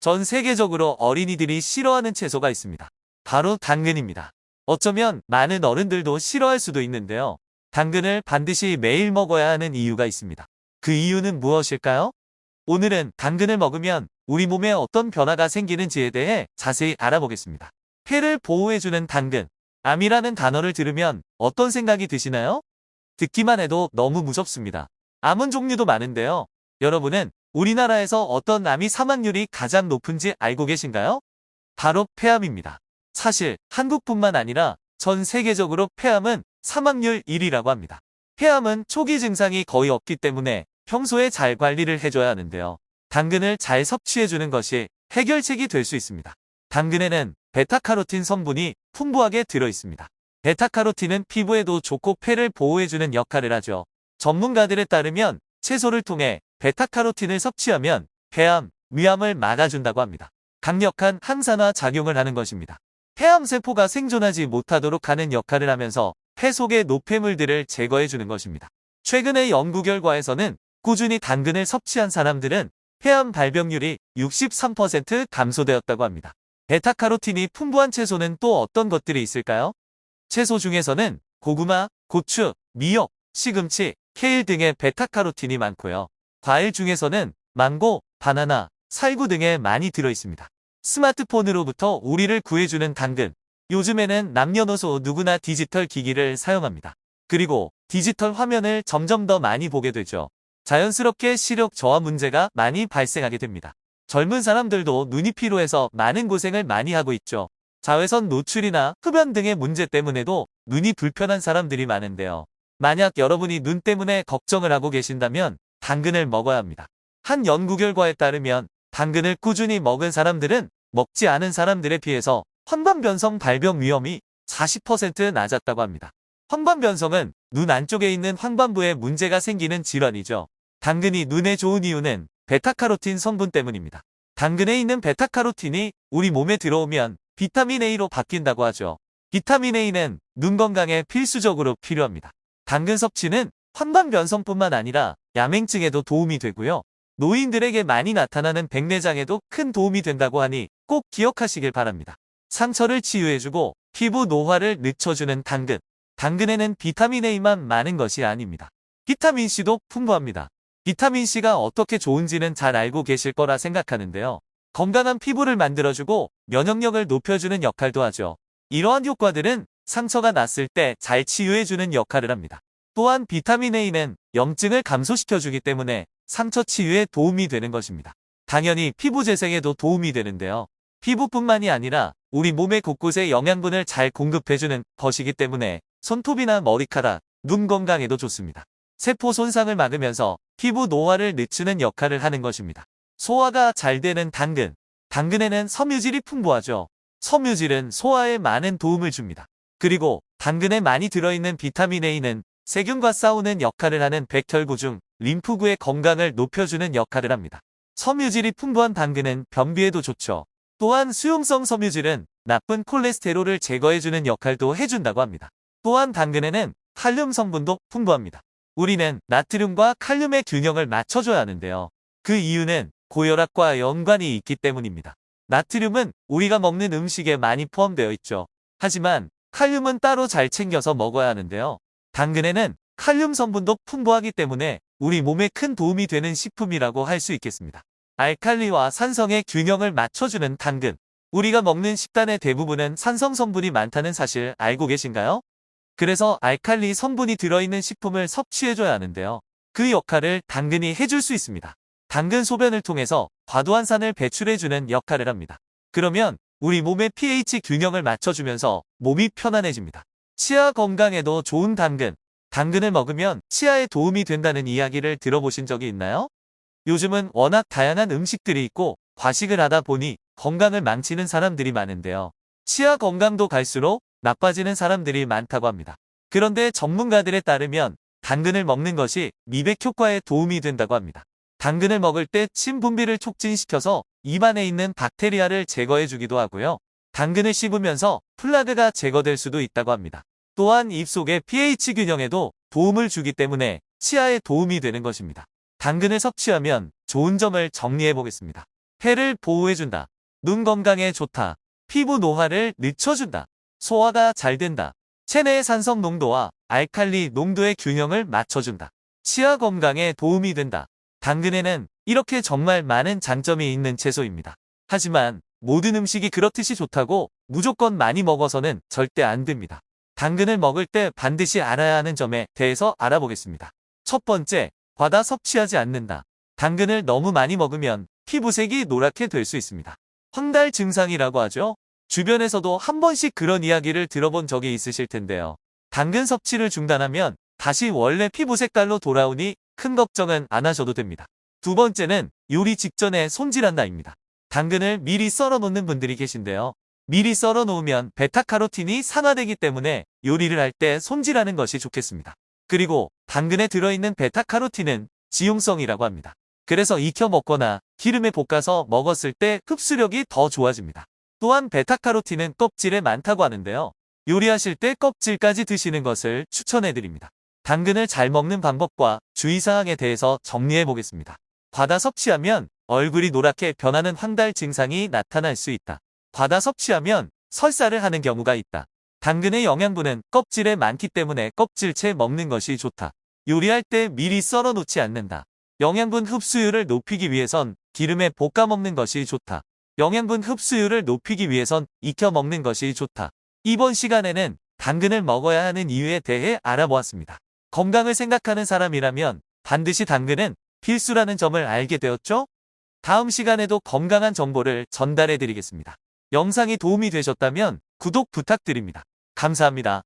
전 세계적으로 어린이들이 싫어하는 채소가 있습니다. 바로 당근입니다. 어쩌면 많은 어른들도 싫어할 수도 있는데요. 당근을 반드시 매일 먹어야 하는 이유가 있습니다. 그 이유는 무엇일까요? 오늘은 당근을 먹으면 우리 몸에 어떤 변화가 생기는지에 대해 자세히 알아보겠습니다. 폐를 보호해주는 당근. 암이라는 단어를 들으면 어떤 생각이 드시나요? 듣기만 해도 너무 무섭습니다. 암은 종류도 많은데요. 여러분은 우리나라에서 어떤 암이 사망률이 가장 높은지 알고 계신가요? 바로 폐암입니다. 사실 한국뿐만 아니라 전 세계적으로 폐암은 사망률 1위라고 합니다. 폐암은 초기 증상이 거의 없기 때문에 평소에 잘 관리를 해줘야 하는데요. 당근을 잘 섭취해주는 것이 해결책이 될 수 있습니다. 당근에는 베타카로틴 성분이 풍부하게 들어있습니다. 베타카로틴은 피부에도 좋고 폐를 보호해주는 역할을 하죠. 전문가들에 따르면 채소를 통해 베타카로틴을 섭취하면 폐암, 위암을 막아준다고 합니다. 강력한 항산화 작용을 하는 것입니다. 폐암세포가 생존하지 못하도록 하는 역할을 하면서 폐 속의 노폐물들을 제거해주는 것입니다. 최근의 연구 결과에서는 꾸준히 당근을 섭취한 사람들은 폐암 발병률이 63% 감소되었다고 합니다. 베타카로틴이 풍부한 채소는 또 어떤 것들이 있을까요? 채소 중에서는 고구마, 고추, 미역, 시금치, 케일 등의 베타카로틴이 많고요. 과일 중에서는 망고, 바나나, 살구 등에 많이 들어있습니다. 스마트폰으로부터 우리를 구해주는 당근. 요즘에는 남녀노소 누구나 디지털 기기를 사용합니다. 그리고 디지털 화면을 점점 더 많이 보게 되죠. 자연스럽게 시력 저하 문제가 많이 발생하게 됩니다. 젊은 사람들도 눈이 피로해서 많은 고생을 많이 하고 있죠. 자외선 노출이나 흡연 등의 문제 때문에도 눈이 불편한 사람들이 많은데요. 만약 여러분이 눈 때문에 걱정을 하고 계신다면 당근을 먹어야 합니다. 한 연구 결과에 따르면 당근을 꾸준히 먹은 사람들은 먹지 않은 사람들에 비해서 황반변성 발병 위험이 40% 낮았다고 합니다. 황반변성은 눈 안쪽에 있는 황반부에 문제가 생기는 질환이죠. 당근이 눈에 좋은 이유는 베타카로틴 성분 때문입니다. 당근에 있는 베타카로틴이 우리 몸에 들어오면 비타민 A로 바뀐다고 하죠. 비타민 A는 눈 건강에 필수적으로 필요합니다. 당근 섭취는 황반변성뿐만 아니라 야맹증에도 도움이 되고요. 노인들에게 많이 나타나는 백내장에도 큰 도움이 된다고 하니 꼭 기억하시길 바랍니다. 상처를 치유해주고 피부 노화를 늦춰주는 당근. 당근에는 비타민 A만 많은 것이 아닙니다. 비타민C도 풍부합니다. 비타민C가 어떻게 좋은지는 잘 알고 계실 거라 생각하는데요. 건강한 피부를 만들어주고 면역력을 높여주는 역할도 하죠. 이러한 효과들은 상처가 났을 때 잘 치유해주는 역할을 합니다. 또한 비타민 A는 염증을 감소시켜주기 때문에 상처 치유에 도움이 되는 것입니다. 당연히 피부 재생에도 도움이 되는데요. 피부뿐만이 아니라 우리 몸의 곳곳에 영양분을 잘 공급해주는 것이기 때문에 손톱이나 머리카락, 눈 건강에도 좋습니다. 세포 손상을 막으면서 피부 노화를 늦추는 역할을 하는 것입니다. 소화가 잘 되는 당근. 당근에는 섬유질이 풍부하죠. 섬유질은 소화에 많은 도움을 줍니다. 그리고 당근에 많이 들어있는 비타민 A는 세균과 싸우는 역할을 하는 백혈구 중 림프구의 건강을 높여주는 역할을 합니다. 섬유질이 풍부한 당근은 변비에도 좋죠. 또한 수용성 섬유질은 나쁜 콜레스테롤을 제거해주는 역할도 해준다고 합니다. 또한 당근에는 칼륨 성분도 풍부합니다. 우리는 나트륨과 칼륨의 균형을 맞춰줘야 하는데요. 그 이유는 고혈압과 연관이 있기 때문입니다. 나트륨은 우리가 먹는 음식에 많이 포함되어 있죠. 하지만 칼륨은 따로 잘 챙겨서 먹어야 하는데요. 당근에는 칼륨 성분도 풍부하기 때문에 우리 몸에 큰 도움이 되는 식품이라고 할 수 있겠습니다. 알칼리와 산성의 균형을 맞춰주는 당근. 우리가 먹는 식단의 대부분은 산성 성분이 많다는 사실 알고 계신가요? 그래서 알칼리 성분이 들어있는 식품을 섭취해줘야 하는데요. 그 역할을 당근이 해줄 수 있습니다. 당근 소변을 통해서 과도한 산을 배출해주는 역할을 합니다. 그러면 우리 몸의 pH 균형을 맞춰주면서 몸이 편안해집니다. 치아 건강에도 좋은 당근. 당근을 먹으면 치아에 도움이 된다는 이야기를 들어보신 적이 있나요? 요즘은 워낙 다양한 음식들이 있고 과식을 하다 보니 건강을 망치는 사람들이 많은데요. 치아 건강도 갈수록 나빠지는 사람들이 많다고 합니다. 그런데 전문가들에 따르면 당근을 먹는 것이 미백 효과에 도움이 된다고 합니다. 당근을 먹을 때 침 분비를 촉진시켜서 입안에 있는 박테리아를 제거해주기도 하고요. 당근을 씹으면서 플라그가 제거될 수도 있다고 합니다. 또한 입속의 pH 균형에도 도움을 주기 때문에 치아에 도움이 되는 것입니다. 당근을 섭취하면 좋은 점을 정리해 보겠습니다. 폐를 보호해준다. 눈 건강에 좋다. 피부 노화를 늦춰준다. 소화가 잘 된다. 체내의 산성 농도와 알칼리 농도의 균형을 맞춰준다. 치아 건강에 도움이 된다. 당근에는 이렇게 정말 많은 장점이 있는 채소입니다. 하지만 모든 음식이 그렇듯이 좋다고 무조건 많이 먹어서는 절대 안 됩니다. 당근을 먹을 때 반드시 알아야 하는 점에 대해서 알아보겠습니다. 첫 번째, 과다 섭취하지 않는다. 당근을 너무 많이 먹으면 피부색이 노랗게 될 수 있습니다. 황달 증상이라고 하죠. 주변에서도 한 번씩 그런 이야기를 들어본 적이 있으실 텐데요. 당근 섭취를 중단하면 다시 원래 피부 색깔로 돌아오니 큰 걱정은 안 하셔도 됩니다. 두 번째는 요리 직전에 손질한다입니다. 당근을 미리 썰어 놓는 분들이 계신데요. 미리 썰어 놓으면 베타카로틴이 산화되기 때문에 요리를 할 때 손질하는 것이 좋겠습니다. 그리고 당근에 들어있는 베타카로틴은 지용성이라고 합니다. 그래서 익혀 먹거나 기름에 볶아서 먹었을 때 흡수력이 더 좋아집니다. 또한 베타카로틴은 껍질에 많다고 하는데요. 요리하실 때 껍질까지 드시는 것을 추천해드립니다. 당근을 잘 먹는 방법과 주의사항에 대해서 정리해 보겠습니다. 과다 섭취하면 얼굴이 노랗게 변하는 황달 증상이 나타날 수 있다. 과다 섭취하면 설사를 하는 경우가 있다. 당근의 영양분은 껍질에 많기 때문에 껍질째 먹는 것이 좋다. 요리할 때 미리 썰어 놓지 않는다. 영양분 흡수율을 높이기 위해선 기름에 볶아 먹는 것이 좋다. 영양분 흡수율을 높이기 위해선 익혀 먹는 것이 좋다. 이번 시간에는 당근을 먹어야 하는 이유에 대해 알아보았습니다. 건강을 생각하는 사람이라면 반드시 당근은 필수라는 점을 알게 되었죠? 다음 시간에도 건강한 정보를 전달해 드리겠습니다. 영상이 도움이 되셨다면 구독 부탁드립니다. 감사합니다.